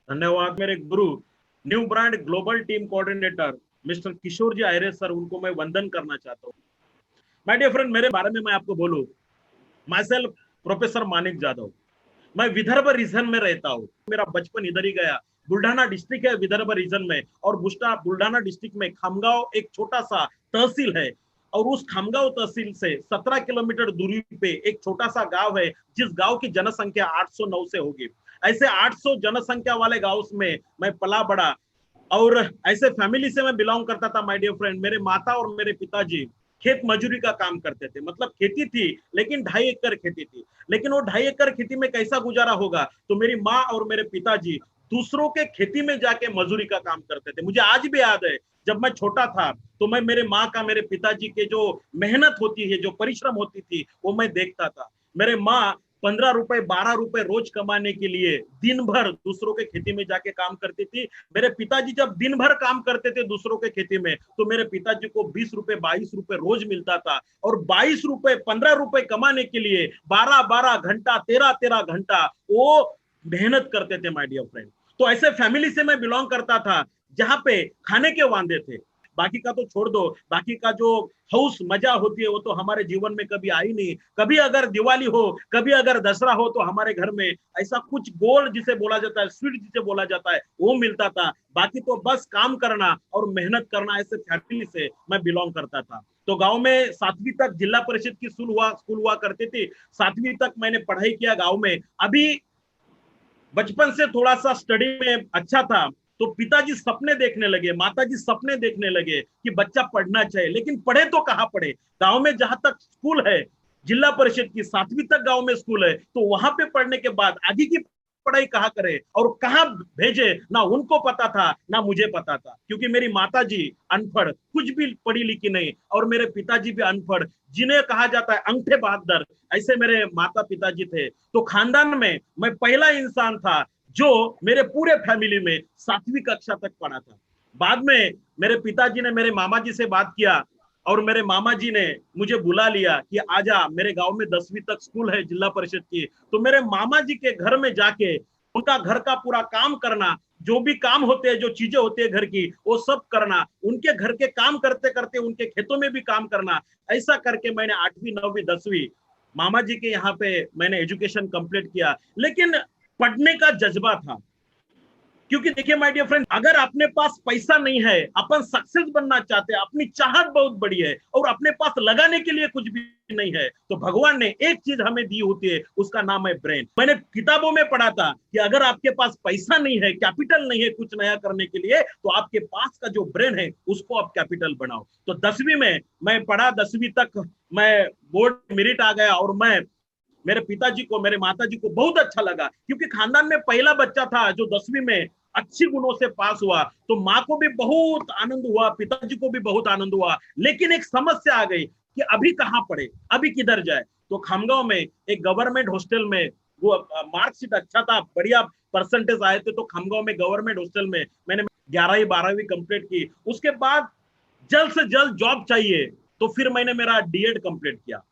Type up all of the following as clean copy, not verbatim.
धन्यवाद मेरे गुरु, new brand global team coordinator mister Kishore ji Ayre sir, उनको मैं वंदन करना चाहता हूँ। माय डियर फ्रेंड, मेरे बारे में मैं आपको बोलूं, my self professor Manik Jadhav. मैं विदर्भ रीजन में रहता हूँ, मेरा बचपन इधर ही गया। बुल्ढाना डिस्ट्रिक्ट है विदर्भ रीजन में, और बुल्ढाना डिस्ट्रिक्ट में खामगांव एक छोटा सा तहसील है, और उस खामगांव तहसील से 17 किलोमीटर दूरी पे एक छोटा सा गांव है, जिस गांव की जनसंख्या 809 से होगी। ऐसे 800 जनसंख्या वाले गांव में मैं पला बड़ा, और ऐसे फैमिली से मैं बिलोंग करता था। माय डियर फ्रेंड, मेरे माता और मेरे पिताजी खेत मजूरी का काम करते थे, मतलब खेती थी लेकिन 2.5 एकड़ खेती थी। लेकिन वो 2.5 एकड़ खेती में कैसा गुजारा होगा, तो मेरी माँ और मेरे पिताजी दूसरों के खेती में जाके मजूरी का काम करते थे। मुझे आज भी याद है, जब मैं छोटा था तो मैं मेरे माँ का, मेरे पिताजी के जो मेहनत होती है, जो परिश्रम होती थी, वो मैं देखता था। मेरे माँ 15 रुपए 12 रुपए रोज कमाने के लिए दिन भर दूसरों के खेती में जाके काम करती थी। मेरे पिताजी जब दिन भर काम करते थे दूसरों के खेती में, तो मेरे पिताजी को 20 रुपए 22 रुपए रोज मिलता था, और 22 रुपए 15 रुपए कमाने के लिए 12 12 घंटा 13 13 घंटा वो मेहनत करते थे। माय डियर फ्रेंड, तो ऐसे फैमिली से मैं बिलोंग करता था जहां पे खाने के वांदे थे। बाकी का तो छोड़ दो, बाकी का जो हौस मजा होती है वो तो हमारे जीवन में कभी आई नहीं। कभी अगर दिवाली हो, कभी अगर दसरा हो, तो हमारे घर में ऐसा कुछ गोल जिसे बोला जाता है, स्वीट जिसे बोला जाता है, वो मिलता था। बाकी तो बस काम करना और मेहनत करना, ऐसे फैमिली से मैं बिलोंग करता था। तो गांव में 7वीं तक जिला परिषद की स्कूल हुआ करती थी। 7वीं तक मैंने पढ़ाई किया गांव में। अभी बचपन से थोड़ा सा स्टडी में अच्छा था, तो पिताजी सपने देखने लगे, माताजी सपने देखने लगे कि बच्चा पढ़ना चाहिए, लेकिन पढ़े तो कहाँ पढ़े। गांव में जहां तक स्कूल है, जिला परिषद की 7वीं तक गांव में स्कूल है, तो वहां पे पढ़ने के बाद आगे की पढ़ाई कहाँ करे और कहाँ भेजे, ना उनको पता था ना मुझे पता था, क्योंकि मेरी माता जी अनपढ़, कुछ भी पढ़ी लिखी नहीं, और मेरे पिताजी भी अनपढ़, जिन्हें कहा जाता है अंगठे बहादुर, ऐसे मेरे माता पिताजी थे। तो खानदान में मैं पहला इंसान था जो मेरे पूरे फैमिली में 7वीं कक्षा तक पढ़ा था। बाद में मेरे पिताजी ने मेरे मामा जी से बात किया, और मेरे मामा जी ने मुझे बुला लिया कि आजा, मेरे गांव में 10वीं तक स्कूल है जिला परिषद की। तो मेरे मामा जी के घर में जाके उनका घर का पूरा काम करना, जो भी काम होते हैं, जो चीजें होती है घर की, वो सब करना, उनके घर के काम करते करते उनके खेतों में भी काम करना। ऐसा करके मैंने 8वीं 9वीं 10वीं मामा जी के यहाँ पे मैंने एजुकेशन कंप्लीट किया। लेकिन पढ़ने का जज्बा था, क्योंकि देखिए माय डियर फ्रेंड, अगर अपने पास पैसा नहीं है, अपन सक्सेस बनना चाहते हैं, अपनी चाहत बहुत बड़ी है, और अपने पास लगाने के लिए कुछ भी नहीं है, तो भगवान ने एक चीज हमें दी होती है, उसका नाम है ब्रेन। मैंने किताबों में पढ़ा था कि अगर आपके पास पैसा नहीं है, कैपिटल नहीं है कुछ नया करने के लिए, तो आपके पास का जो ब्रेन है उसको आप कैपिटल बनाओ। तो 10वीं में मैं पढ़ा, 10वीं तक मैं बोर्ड मेरिट आ गया, और मैं, मेरे पिताजी को, मेरे माताजी को बहुत अच्छा लगा, क्योंकि खानदान में पहला बच्चा था जो 10वीं में अच्छी गुणों से पास हुआ। तो माँ को भी बहुत आनंद हुआ, पिताजी को भी बहुत आनंद हुआ। लेकिन एक समस्या आ गई कि अभी कहाँ पढ़े, अभी किधर जाए। तो खामगांव में एक गवर्नमेंट हॉस्टल में, वो मार्कशीट अच्छा था, बढ़िया परसेंटेज आए थे, तो खामगांव में गवर्नमेंट हॉस्टल में मैंने 11वीं 12वीं कंप्लीट की। उसके बाद जल्द से जल्द जॉब चाहिए, तो फिर मैंने मेरा डीएड कंप्लीट किया।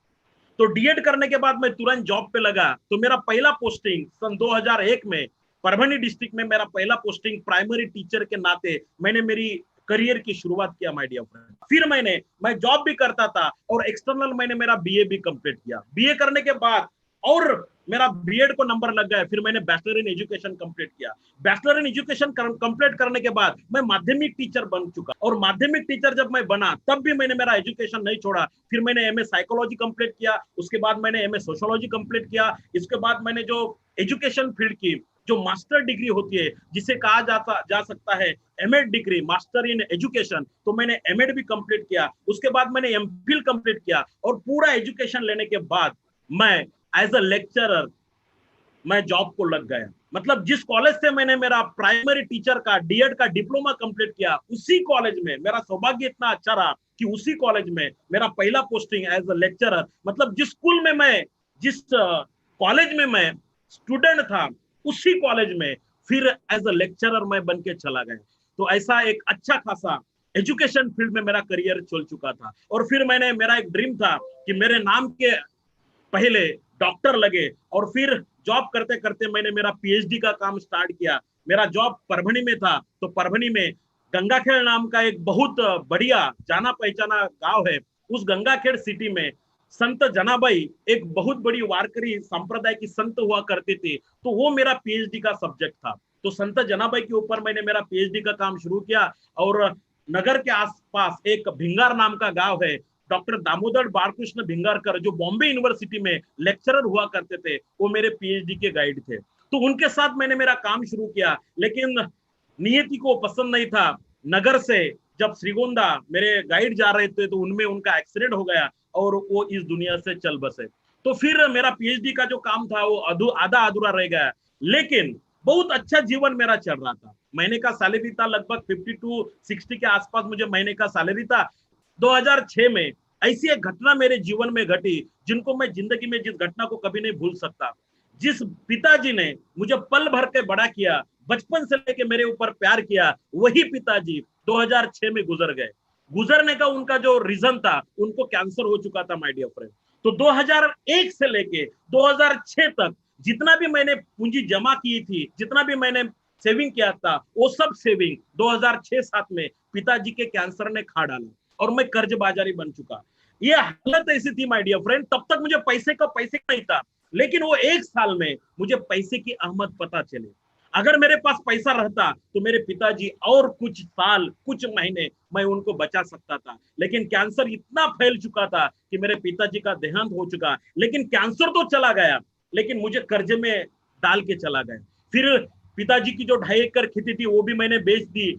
तो डीएड करने के बाद मैं तुरंत जॉब पे लगा। तो मेरा पहला पोस्टिंग सन 2001 में परभनी डिस्ट्रिक्ट में, मेरा पहला पोस्टिंग प्राइमरी टीचर के नाते मैंने मेरी करियर की शुरुआत किया माय डियर फ्रेंड। फिर मैं जॉब भी करता था, और एक्सटर्नल मैंने मेरा बीए भी कंप्लीट किया। बीए करने के बाद और मेरा बीएड को नंबर लग गया, फिर मैंने बैचलर इन एजुकेशन कंप्लीट किया। बैचलर इन एजुकेशन कंप्लीट करने के बाद मैं माध्यमिक टीचर बन चुका, और माध्यमिक टीचर जब मैं बना तब भी मैंने मेरा एजुकेशन नहीं छोड़ा। फिर मैंने एमए साइकोलॉजी कंप्लीट किया, उसके बाद मैंने एमए सोशियोलॉजी कंप्लीट किया। इसके बाद मैंने जो एजुकेशन फील्ड की जो मास्टर डिग्री होती है, जिसे कहा जा सकता है MEd degree, master in education, तो मैंने एमएड भी कंप्लीट किया। उसके बाद मैंने एमफिल कंप्लीट किया, और पूरा एजुकेशन लेने के बाद मैं एज अ लेक्चरर मैं जॉब को लग गया। मतलब जिस कॉलेज से मैंने मेरा प्राइमरी टीचर का डीएड का डिप्लोमा कंप्लीट किया, उसी कॉलेज में मेरा सौभाग्य इतना अच्छा रहा कि उसी कॉलेज में मेरा पहला पोस्टिंग एज अ लेक्चरर, मतलब जिस स्कूल में मैं, जिस कॉलेज में मैं स्टूडेंट था, उसी कॉलेज में फिर एज अ लेक्चरर मैं बन के चला गया। तो ऐसा एक अच्छा खासा एजुकेशन फील्ड में मेरा करियर चल चुका था। और फिर मेरा एक ड्रीम था कि मेरे नाम के पहले डॉक्टर लगे, और फिर जॉब करते करते मैंने मेरा पीएचडी का काम स्टार्ट किया। मेरा जॉब परभनी में था, तो परभनी में गंगाखेड़ नाम का एक बहुत बढ़िया जाना पहचाना गांव है। उस गंगाखेड़ सिटी में संत जनाबाई एक बहुत बड़ी वारकरी संप्रदाय की संत हुआ करते थे, तो वो मेरा पीएचडी का सब्जेक्ट था। तो संत जनाबाई के ऊपर मैंने मेरा पीएचडी का काम शुरू किया। और नगर के आसपास एक भिंगार नाम का गांव है, डॉक्टर दामोदर बालकृष्ण भिंगारकर जो बॉम्बे यूनिवर्सिटी में लेक्चरर हुआ करते थे, वो मेरे पीएचडी के गाइड थे। तो उनके साथ मैंने मेरा काम शुरू किया, लेकिन नियति को पसंद नहीं था। नगर से जब श्रीगोंदा मेरे गाइड जा रहे थे, तो उनमें उनका एक्सीडेंट हो गया और वो इस दुनिया से चल बसे। तो फिर मेरा पीएचडी का जो काम था वो आधा अधूरा रह गया। लेकिन बहुत अच्छा जीवन मेरा चल रहा था। महीने का सैलरी था लगभग 50 to 60 के आसपास मुझे महीने का सैलरी था। 2006 में ऐसी एक घटना मेरे जीवन में घटी जिनको मैं जिंदगी में जिस घटना को कभी नहीं भूल सकता। जिस पिताजी ने मुझे पल भर के बड़ा किया, बचपन से लेके मेरे ऊपर प्यार किया, वही पिताजी 2006 में गुजर गए। गुजरने का उनका जो रीजन था, उनको कैंसर हो चुका था माय डियर फ्रेंड। तो 2001 से लेके 2006 तक जितना भी मैंने पूंजी जमा की थी, जितना भी मैंने सेविंग किया था, वो सब सेविंग 2006-7 में पिताजी के कैंसर ने खा डाला और मैं कर्जबाजारी बन चुका। ये हालत ऐसी थी माय डियर फ्रेंड। तब तक मुझे पैसे का नहीं था, लेकिन वो 1 साल में मुझे पैसे की अहमियत पता चली। अगर मेरे पास पैसा रहता तो मेरे पिताजी और कुछ साल, कुछ महीने मैं उनको बचा सकता था, लेकिन कैंसर इतना फैल चुका था कि मेरे पिताजी का देहांत हो चुका। लेकिन कैंसर तो चला गया, लेकिन मुझे कर्जे में डाल के चला गया। फिर पिताजी की जो 2.5 एकड़ खेती थी वो भी मैंने बेच दी।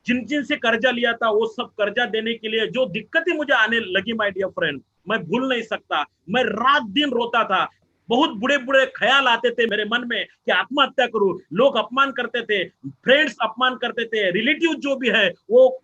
जिन जिन से कर्जा लिया था वो सब कर्जा देने के लिए जो दिक्कतें मुझे आने लगी माय डियर फ्रेंड, मैं भूल नहीं सकता। मैं रात दिन रोता था। बहुत बुरे बुरे ख्याल आते थे मेरे मन में कि आत्महत्या करूं। लोग अपमान करते थे, फ्रेंड्स अपमान करते थे, रिलेटिव जो भी है वो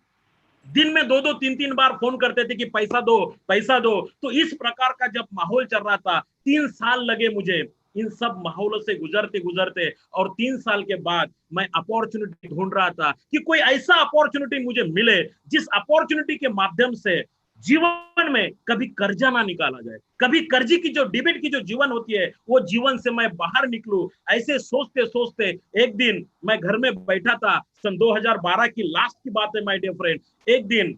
दिन में 2-2 3-3 बार फोन करते थे कि पैसा दो, पैसा दो। तो इस प्रकार का जब माहौल चल रहा था, 3 साल लगे मुझे इन सब माहौलों से गुजरते गुजरते। और 3 साल के बाद मैं अपॉर्चुनिटी ढूंढ रहा था कि कोई ऐसा अपॉर्चुनिटी मुझे मिले जिस अपॉर्चुनिटी के माध्यम से जीवन में कभी कर्जा ना निकाला जाए, कभी कर्जी की जो डिबेट की जो जीवन होती है वो जीवन से मैं बाहर निकलूं। ऐसे सोचते सोचते एक दिन मैं घर में बैठा था, सन 2012 की लास्ट की बात है माय डियर फ्रेंड। एक दिन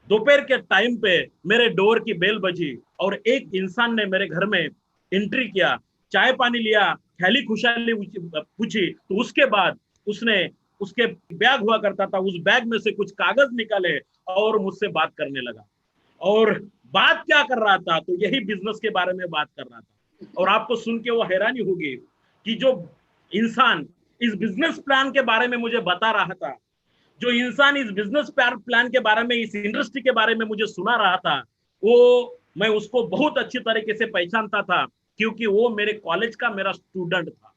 दोपहर के टाइम पे मेरे डोर की बेल बजी और एक इंसान ने मेरे घर में एंट्री किया, चाय पानी लिया, ख्याली खुशहाली पूछी। तो उसके बाद उसने उसके बैग हुआ करता था, उस बैग में से कुछ कागज निकाले और मुझसे बात करने लगा। और बात क्या कर रहा था, तो यही बिजनेस के बारे में बात कर रहा था। और आपको सुन के वो हैरानी होगी कि जो इंसान इस बिजनेस प्लान के बारे में मुझे बता रहा था, जो इंसान इस बिजनेस प्लान के बारे में, इस इंडस्ट्री के बारे में मुझे सुना रहा था, वो मैं उसको बहुत अच्छी तरीके से पहचानता था, क्योंकि वो मेरे कॉलेज का मेरा स्टूडेंट था।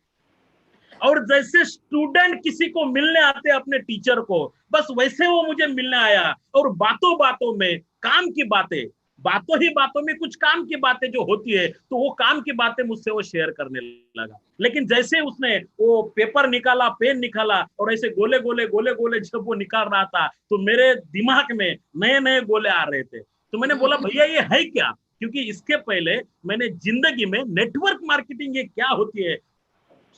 और जैसे स्टूडेंट किसी को मिलने आते अपने टीचर को, बस वैसे वो मुझे मिलने आया। और बातों बातों में काम की बातें, बातों ही बातों में कुछ काम की बातें जो होती है, तो वो काम की बातें मुझसे वो शेयर करने लगा। लेकिन जैसे उसने वो पेपर निकाला, पेन निकाला और ऐसे गोले गोले गोले गोले जब वो निकाल रहा था, तो मेरे दिमाग में नए नए गोले आ रहे थे। तो मैंने बोला भैया ये है क्या, क्योंकि इसके पहले मैंने जिंदगी में नेटवर्क मार्केटिंग ये क्या होती है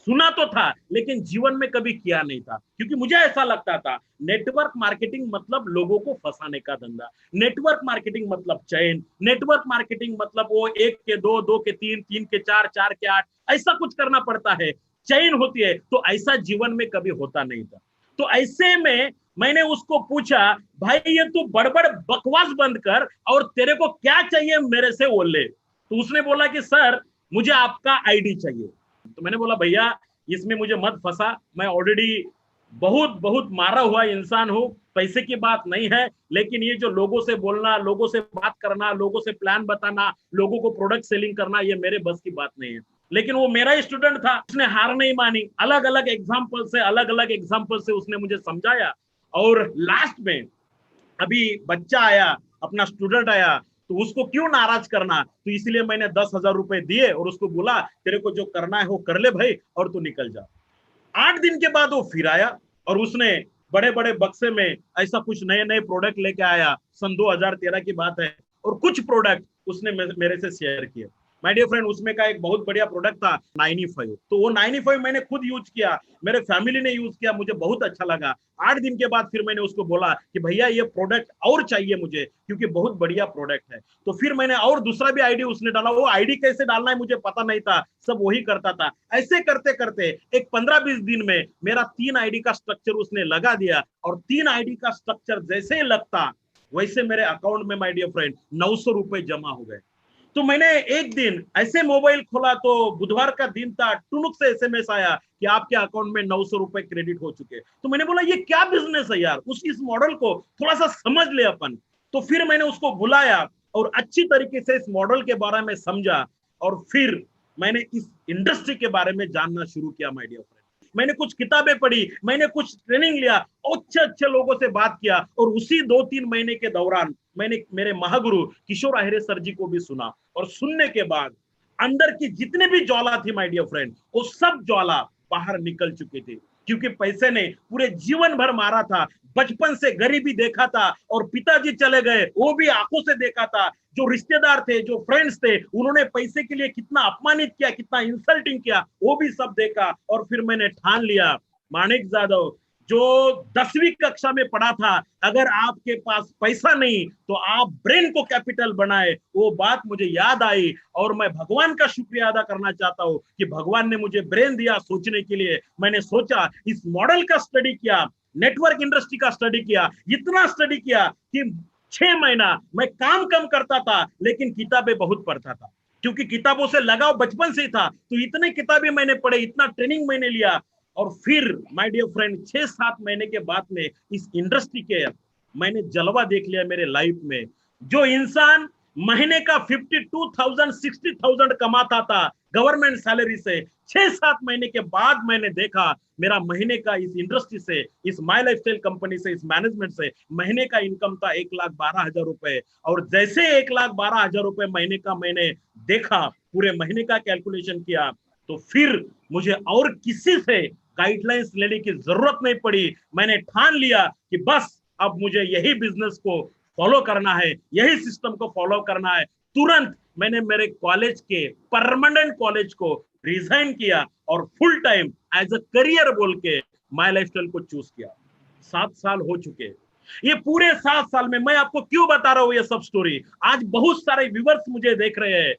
सुना तो था, लेकिन जीवन में कभी किया नहीं था। क्योंकि मुझे ऐसा लगता था नेटवर्क मार्केटिंग मतलब लोगों को फंसाने का धंधा, नेटवर्क मार्केटिंग मतलब चैन, नेटवर्क मार्केटिंग मतलब वो 1 के 2, 2 के 3, 3 के 4, 4 के 8 ऐसा कुछ करना पड़ता है, चैन होती है। तो ऐसा जीवन में कभी होता नहीं था। तो ऐसे में मैंने उसको पूछा, भाई ये तू बड़बड़ बकवास बंद कर और तेरे को क्या चाहिए मेरे से वो ले। तो उसने बोला कि सर मुझे आपका आईडी चाहिए। तो मैंने बोला भैया इसमें मुझे मत फंसा, मैं ऑलरेडी बहुत बहुत मारा हुआ इंसान हूँ, पैसे की बात नहीं है। लेकिन ये जो लोगों से बोलना, लोगों से बात करना, लोगों से प्लान बताना, लोगों को प्रोडक्ट सेलिंग करना, ये मेरे बस की बात नहीं है। लेकिन वो मेरा ही स्टूडेंट था, उसने हार नहीं मानी। अलग अलग एग्जाम्पल से उसने मुझे समझाया। और लास्ट में अभी बच्चा आया, अपना स्टूडेंट आया, तो उसको क्यों नाराज करना। तो इसलिए मैंने 10,000 रुपए दिए और उसको बोला तेरे को जो करना है वो कर ले भाई और तू निकल जा। 8 दिन के बाद वो फिर आया और उसने बड़े बड़े बक्से में ऐसा कुछ नए नए प्रोडक्ट लेके आया। सन 2013 की बात है। और कुछ प्रोडक्ट उसने मेरे से शेयर किए। माय डियर फ्रेंड, उसमें का एक बहुत बढ़िया प्रोडक्ट था 95। तो वो 95 मैंने खुद यूज किया, मेरे फैमिली ने यूज किया, मुझे बहुत अच्छा लगा। 8 दिन के बाद फिर मैंने उसको बोला कि भैया ये प्रोडक्ट और चाहिए मुझे, क्योंकि बहुत बढ़िया प्रोडक्ट है। तो फिर मैंने और दूसरा भी आईडी उसने डाला, वो आईडी कैसे डालना है मुझे पता नहीं था, सब वही करता था। ऐसे करते करते एक 15-20 दिन में मेरा 3 आईडी का स्ट्रक्चर उसने लगा दिया, और 3 आईडी का स्ट्रक्चर जैसे ही लगता वैसे मेरे अकाउंट में माय डियर फ्रेंड 900 रुपए जमा हो गए। तो मैंने एक दिन ऐसे मोबाइल खोला तो बुधवार का दिन था, टुनुक से एसएमएस आया कि आपके अकाउंट में 900 रुपए क्रेडिट हो चुके। तो मैंने बोला ये क्या बिजनेस है यार, उस इस मॉडल को थोड़ा सा समझ ले अपन। तो फिर मैंने उसको बुलाया और अच्छी तरीके से इस मॉडल के बारे में समझा, और फिर मैंने इस इंडस्ट्री के बारे में जानना शुरू किया माय डियर फ्रेंड। मैंने कुछ किताबें पढ़ी, मैंने कुछ ट्रेनिंग लिया, अच्छे अच्छे लोगों से बात किया, और उसी 2-3 महीने के दौरान मैंने मेरे महागुरु किशोर आहिरे सर जी को भी सुना। और सुनने के बाद अंदर की जितने भी ज्वाला थी माय डियर फ्रेंड, वो सब ज्वाला बाहर निकल चुकी थी। क्योंकि पैसे ने पूरे जीवन भर मारा था, बचपन से गरीबी देखा था, और पिताजी चले गए वो भी आंखों से देखा था। जो रिश्तेदार थे, जो फ्रेंड्स थे, उन्होंने पैसे के लिए कितना अपमानित किया, कितना इंसल्टिंग किया, वो भी सब देखा। और फिर मैंने ठान लिया, माणिक जाधव जो 10वीं कक्षा में पढ़ा था, अगर आपके पास पैसा नहीं तो आप ब्रेन को कैपिटल बनाए, वो बात मुझे याद आई। और मैं भगवान का शुक्रिया अदा करना चाहता हूँ कि भगवान ने मुझे ब्रेन दिया सोचने के लिए। मैंने सोचा, इस मॉडल का स्टडी किया, नेटवर्क इंडस्ट्री का स्टडी किया, इतना स्टडी किया कि 6 महीना मैं काम कम करता था लेकिन किताबें बहुत पढ़ता था, क्योंकि किताबों से लगाव बचपन से ही था। तो इतने किताबें मैंने पढ़े, इतना ट्रेनिंग मैंने लिया। और फिर माय डियर फ्रेंड 6-7 महीने के बाद में इस इंडस्ट्री के मैंने जलवा देख लिया मेरे लाइफ में। जो इंसान महीने का 52,000 60,000 कमाता था गवर्नमेंट सैलरी से, 6-7 महीने के बाद मैंने देखा मेरा महीने का इस इंडस्ट्री से, इस माई लाइफस्टाइल कंपनी से, इस मैनेजमेंट से महीने का इनकम था 1,12,000 रुपए। और जैसे 1,12,000 रुपए महीने का मैंने देखा, पूरे महीने का कैलकुलेशन किया, तो फिर मुझे और किसी से गाइडलाइंस लेने की जरूरत नहीं पड़ी। मैंने ठान लिया कि बस अब मुझे यही बिजनेस को फॉलो करना है, यही सिस्टम को फॉलो करना है। तुरंत मैंने मेरे कॉलेज के परमानेंट कॉलेज को रिजाइन किया और full time as a career बोल के माई लाइफस्टाइल को चूज किया। 7 साल हो चुके। ये पूरे 7 साल में मैं आपको क्यों बता रहा हूं ये सब स्टोरी, आज बहुत सारे व्यूअर्स मुझे देख रहे हैं।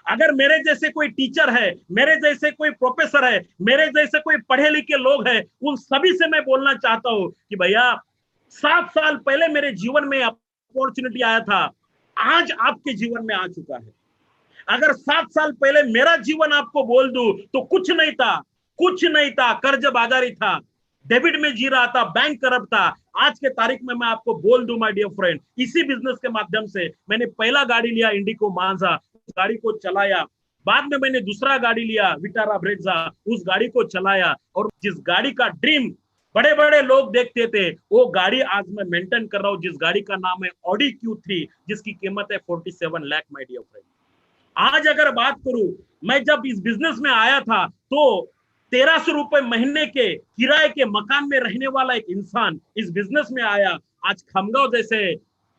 अगर मेरे जैसे कोई टीचर है, मेरे जैसे कोई प्रोफेसर है, मेरे जैसे कोई पढ़े लिखे लोग हैं, उन सभी से मैं बोलना चाहता हूं कि भैया 7 साल पहले मेरे जीवन में अपॉर्चुनिटी आया था, आज आपके जीवन में आ चुका है। अगर 7 साल पहले मेरा जीवन आपको बोल दूं तो कुछ नहीं था, कुछ नहीं था, कर्ज बाजारी था, डेबिट में जी रहा था, बैंक करप्ट था। आज के तारीख में मैं आपको बोल दूं माय डियर फ्रेंड, इसी बिजनेस के माध्यम से मैंने पहला गाड़ी लिया इंडिको मांझा, उस गाड़ी को चलाया। बाद में मैंने दूसरा गाड़ी लिया विटारा ब्रेजा, उस गाड़ी को चलाया। और जिस गाड़ी का ड्रीम बड़े बड़े लोग देखते थे, वो गाड़ी आज मैं मेंटेन कर रहा हूं, जिस गाड़ी का नाम है ऑडी Q3, जिसकी कीमत है 47 लाख माय डियर फ्रेंड। आज अगर बात करूं, मैं जब इस बिजनेस में आया था तो 1,300 रुपए महीने के किराए के मकान में रहने वाला एक इंसान इस बिजनेस में आया। आज खमगांव जैसे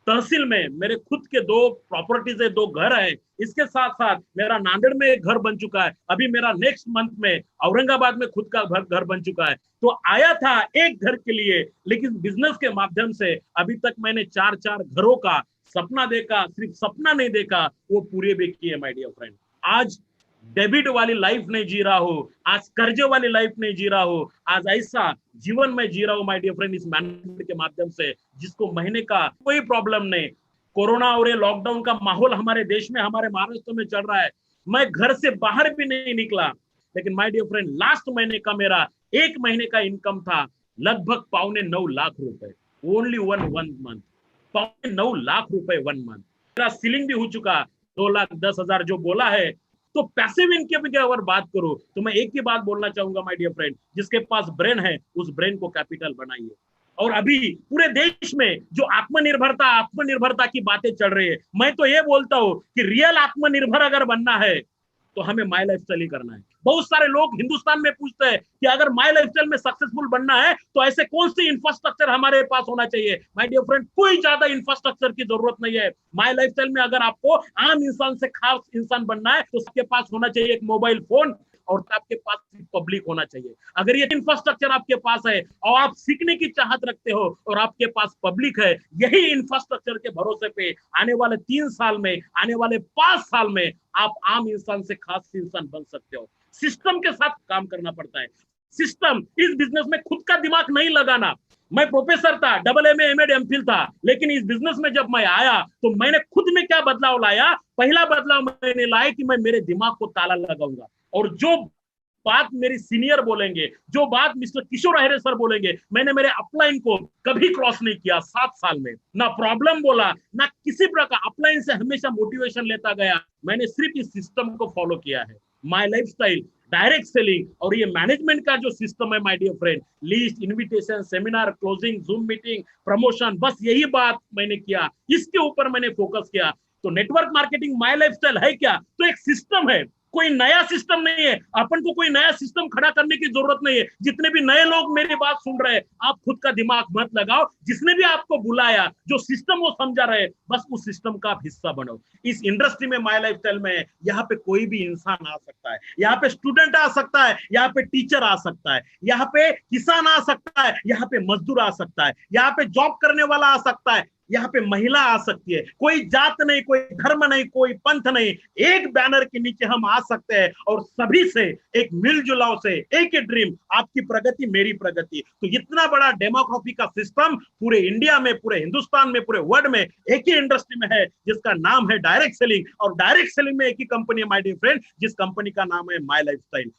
तहसील में मेरे खुद के 2 प्रॉपर्टीज है, 2 घर है। इसके साथ साथ मेरा नांदेड़ में एक घर बन चुका है, अभी मेरा नेक्स्ट मंथ में औरंगाबाद में खुद का घर बन चुका है। तो आया था एक घर के लिए, लेकिन बिजनेस के माध्यम से अभी तक मैंने 4-4 घरों का सपना देखा, सिर्फ सपना नहीं देखा, वो पूरे भी किए माय डियर फ्रेंड। आज डेबिट वाली लाइफ नहीं जी रहा हूं, आज कर्जे वाली लाइफ नहीं जी रहा हूं, आज ऐसा जीवन में जी रहा हूं माय डियर फ्रेंड इस मैनेजमेंट के माध्यम से, जिसको महीने का कोई प्रॉब्लम नहीं। कोरोना और ये लॉकडाउन का माहौल हमारे देश में, हमारे महाराष्ट्र में चल रहा है, मैं घर से बाहर भी नहीं निकला, लेकिन माय डियर फ्रेंड लास्ट महीने का मेरा 1 महीने का इनकम था लगभग 8.25 लाख रुपए, ओनली वन मंथ, 8.25 लाख रुपए 1 मंथ। मेरा सीलिंग भी हो चुका 2,10,000 जो बोला है। तो पैसिव इनकम की अगर बात करूं तो मैं एक ही बात बोलना चाहूंगा माय डियर फ्रेंड, जिसके पास ब्रेन है उस ब्रेन को कैपिटल बनाइए। और अभी पूरे देश में जो आत्मनिर्भरता की बातें चल रही है, मैं तो ये बोलता हूं कि रियल आत्मनिर्भर अगर बनना है तो हमें माय लाइफस्टाइल ही करना है। बहुत सारे लोग हिंदुस्तान में पूछते हैं कि अगर माई लाइफस्टाइल में सक्सेसफुल बनना है तो ऐसे कौन सी इंफ्रास्ट्रक्चर हमारे पास होना चाहिए। माय डियर फ्रेंड, कोई ज्यादा इंफ्रास्ट्रक्चर की जरूरत नहीं है। माई लाइफस्टाइल में अगर आपको आम इंसान से खास इंसान बनना है तो सबके पास होना चाहिए एक मोबाइल फोन और आपके पास पब्लिक होना चाहिए। अगर ये इंफ्रास्ट्रक्चर आपके पास है और आप सीखने की चाहत रखते हो और आपके पास पब्लिक है, यही इंफ्रास्ट्रक्चर के भरोसे पे आने वाले 3 साल में, आने वाले 5 साल में आप आम इंसान से खास इंसान बन सकते हो। सिस्टम के साथ काम करना पड़ता है। सिस्टम, इस बिजनेस में खुद का दिमाग नहीं लगाना। मैं प्रोफेसर था, डबल एम एम एमफिल था, लेकिन इस बिजनेस में जब मैं आया तो मैंने खुद में क्या बदलाव लाया। पहला बदलाव मैंने लाया कि मैं मेरे दिमाग को ताला लगाऊंगा और जो बात मेरी सीनियर बोलेंगे, जो बात मिस्टर किशोर अहिरे सर बोलेंगे, मैंने मेरे अपलाइन को कभी क्रॉस नहीं किया 7 साल में। ना प्रॉब्लम बोला, ना किसी प्रकार, अपलाइन से हमेशा मोटिवेशन लेता गया। मैंने सिर्फ इस सिस्टम को फॉलो किया है। माय लाइफस्टाइल, डायरेक्ट सेलिंग और ये मैनेजमेंट का जो सिस्टम है my dear friend, list, invitation, seminar, closing, Zoom meeting, promotion, बस यही बात मैंने किया, इसके ऊपर मैंने फोकस किया। तो नेटवर्क मार्केटिंग माय लाइफस्टाइल है क्या? तो एक सिस्टम है, कोई नया सिस्टम नहीं है। अपन को कोई नया सिस्टम खड़ा करने की जरूरत नहीं है। जितने भी नए लोग मेरी बात सुन रहे हैं, आप खुद का दिमाग मत लगाओ। जिसने भी आपको बुलाया, जो सिस्टम वो समझा रहे, बस उस सिस्टम का आप हिस्सा बनो। इस इंडस्ट्री में, माय लाइफस्टाइल में, यहाँ पे कोई भी इंसान आ सकता है। यहाँ पे स्टूडेंट आ सकता है, यहाँ पे टीचर आ सकता है, यहाँ पे किसान आ सकता है, यहाँ पे मजदूर आ सकता है, यहाँ पे जॉब करने वाला आ सकता है, यहाँ पे महिला आ सकती है। कोई जात नहीं, कोई धर्म नहीं, कोई पंथ नहीं, एक बैनर के नीचे हम आ सकते हैं और सभी से एक मिलजुलाव से एक ही ड्रीम, आपकी प्रगति मेरी प्रगति। तो इतना बड़ा डेमोक्रेसी का सिस्टम पूरे इंडिया में, पूरे हिंदुस्तान में, पूरे वर्ल्ड में एक ही इंडस्ट्री में है जिसका नाम है डायरेक्ट सेलिंग। और डायरेक्ट सेलिंग में एक ही कंपनी है माय डियर फ्रेंड, जिस कंपनी का नाम है माय लाइफस्टाइल।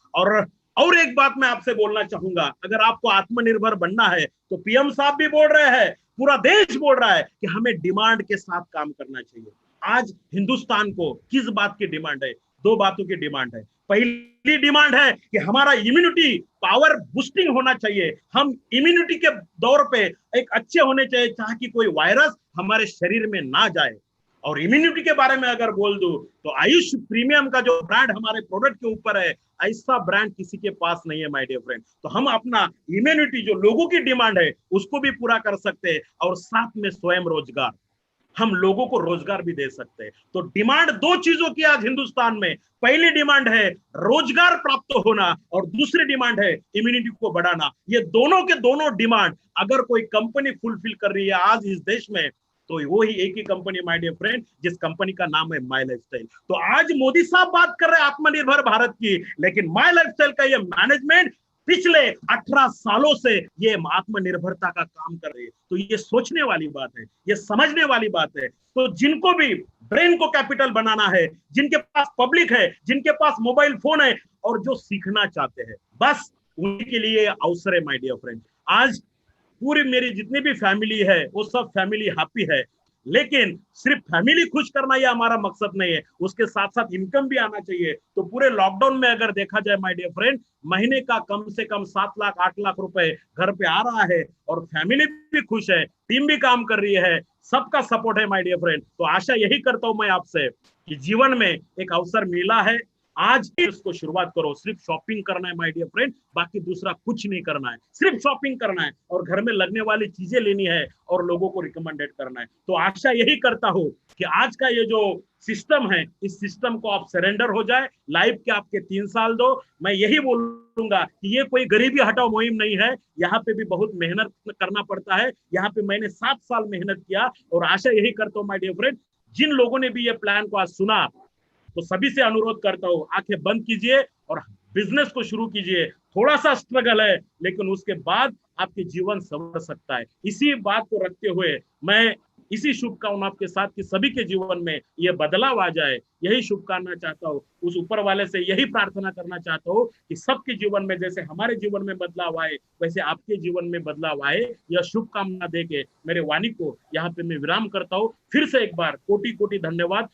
और एक बात मैं आपसे बोलना चाहूंगा, अगर आपको आत्मनिर्भर बनना है तो पीएम साहब भी बोल रहे हैं, पूरा देश बोल रहा है कि हमें डिमांड के साथ काम करना चाहिए। आज हिंदुस्तान को किस बात की डिमांड है? 2 बातों की डिमांड है। पहली डिमांड है कि हमारा इम्यूनिटी पावर बूस्टिंग होना चाहिए। हम इम्यूनिटी के दौर पे एक अच्छे होने चाहिए, ताकि कोई वायरस हमारे शरीर में ना जाए। और इम्यूनिटी के बारे में अगर बोल दूं तो आयुष प्रीमियम का जो ब्रांड हमारे प्रोडक्ट के ऊपर है, ऐसा ब्रांड किसी के पास नहीं है माय डियर फ्रेंड। तो हम अपना इम्यूनिटी, जो लोगों की डिमांड है, उसको भी पूरा कर सकते हैं और साथ में स्वयं रोजगार, हम लोगों को रोजगार भी दे सकते हैं। तो डिमांड 2 चीजों की आज हिंदुस्तान में। पहली डिमांड है रोजगार प्राप्त होना और दूसरी डिमांड है इम्यूनिटी को बढ़ाना। ये दोनों के दोनों डिमांड अगर कोई कंपनी फुलफिल कर रही है आज इस देश में, तो वो ही एक ही कंपनी माय डियर फ्रेंड, जिस कंपनी का नाम है माय लाइफस्टाइल। तो आज मोदी साहब बात कर रहे हैं आत्मनिर्भर भारत की, लेकिन माय लाइफस्टाइल का ये मैनेजमेंट पिछले 18 सालों से ये आत्मनिर्भरता का काम कर रही है। तो ये सोचने वाली बात है, ये समझने वाली बात है। तो जिनको भी ब्रेन को कैपिटल बनाना है, जिनके पास पब्लिक है, जिनके पास मोबाइल फोन है और जो सीखना चाहते हैं, बस उनके लिए अवसर है माय डियर फ्रेंड। आज पूरी मेरी जितनी भी फैमिली है वो सब फैमिली हैप्पी है, लेकिन सिर्फ फैमिली खुश करना ये हमारा मकसद नहीं है, उसके साथ साथ इनकम भी आना चाहिए। तो पूरे लॉकडाउन में अगर देखा जाए माय डियर फ्रेंड, महीने का कम से कम 7 लाख 8 लाख रुपए घर पे आ रहा है और फैमिली भी खुश है, टीम भी काम कर रही है, सबका सपोर्ट है माय डियर फ्रेंड। तो आशा यही करता हूं मैं आपसे कि जीवन में एक अवसर मिला है, आज ही इसको शुरुआत करो। सिर्फ शॉपिंग करना है माय डियर फ्रेंड, बाकी दूसरा कुछ नहीं करना है, सिर्फ शॉपिंग करना है और घर में लगने वाली चीजें लेनी है और लोगों को रिकमेंडेड करना है। तो आशा यही करता हूं कि आज का ये जो सिस्टम है, इस सिस्टम को आप सरेंडर हो जाए। लाइफ के आपके 3 साल दो। मैं यही बोलूंगा कि ये कोई गरीबी हटाओ मुहिम नहीं है, यहाँ पे भी बहुत मेहनत करना पड़ता है। यहाँ पे मैंने 7 साल मेहनत किया और आशा यही करता हूँ माय डियर फ्रेंड, जिन लोगों ने भी ये प्लान को आज सुना, तो सभी से अनुरोध करता हूं, आंखें बंद कीजिए और बिजनेस को शुरू कीजिए। थोड़ा सा स्ट्रगल है, लेकिन उसके बाद आपके जीवन संवर सकता है। इसी बात को रखते हुए मैं इसी शुभकामना आपके साथ कि सभी के जीवन में ये बदलाव आ जाए, यही शुभकामना चाहता हूँ। उस ऊपर वाले से यही प्रार्थना करना चाहता हूँ कि सबके जीवन में जैसे हमारे जीवन में बदलाव आए, वैसे आपके जीवन में बदलाव आए। यह शुभकामना देके मेरे वाणी को यहाँ पे मैं विराम करता हूँ। फिर से एक बार कोटि कोटि धन्यवाद।